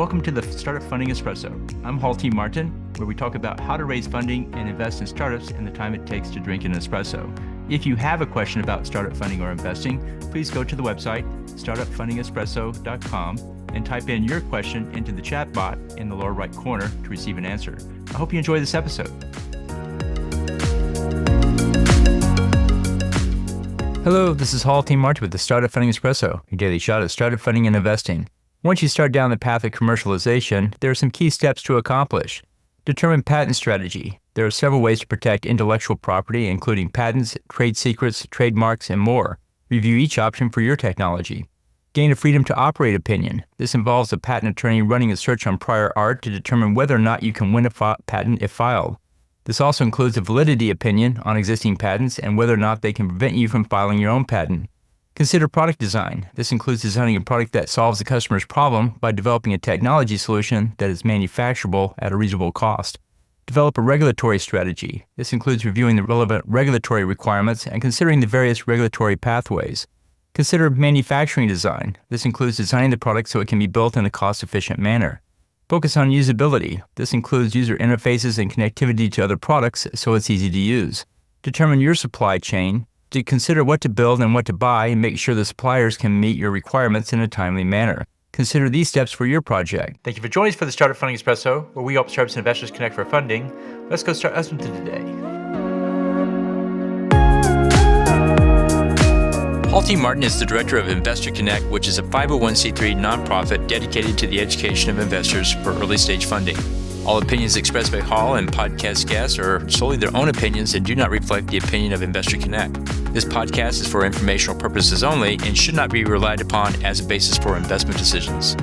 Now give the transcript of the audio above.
Welcome to the Startup Funding Espresso. I'm Hall T. Martin, where we talk about how to raise funding and invest in startups and the time it takes to drink an espresso. If you have a question about startup funding or investing, please go to the website, startupfundingespresso.com, and type in your question into the chat bot in the lower right corner to receive an answer. I hope you enjoy this episode. Hello, this is Hall T. Martin with the Startup Funding Espresso, your daily shot of startup funding and investing. Once you start down the path of commercialization, there are some key steps to accomplish. Determine patent strategy. There are several ways to protect intellectual property, including patents, trade secrets, trademarks, and more. Review each option for your technology. Gain a freedom to operate opinion. This involves a patent attorney running a search on prior art to determine whether or not you can win a patent if filed. This also includes a validity opinion on existing patents and whether or not they can prevent you from filing your own patent. Consider product design. This includes designing a product that solves the customer's problem by developing a technology solution that is manufacturable at a reasonable cost. Develop a regulatory strategy. This includes reviewing the relevant regulatory requirements and considering the various regulatory pathways. Consider manufacturing design. This includes designing the product so it can be built in a cost-efficient manner. Focus on usability. This includes user interfaces and connectivity to other products so it's easy to use. Determine your supply chain. To consider what to build and what to buy and make sure the suppliers can meet your requirements in a timely manner. Consider these steps for your project. Thank you for joining us for the Startup Funding Espresso, where we help startups and investors connect for funding. Let's go start listening to today. Hall T. Martin is the director of Investor Connect, which is a 501c3 nonprofit dedicated to the education of investors for early-stage funding. All opinions expressed by Hall and podcast guests are solely their own opinions and do not reflect the opinion of Investor Connect. This podcast is for informational purposes only and should not be relied upon as a basis for investment decisions.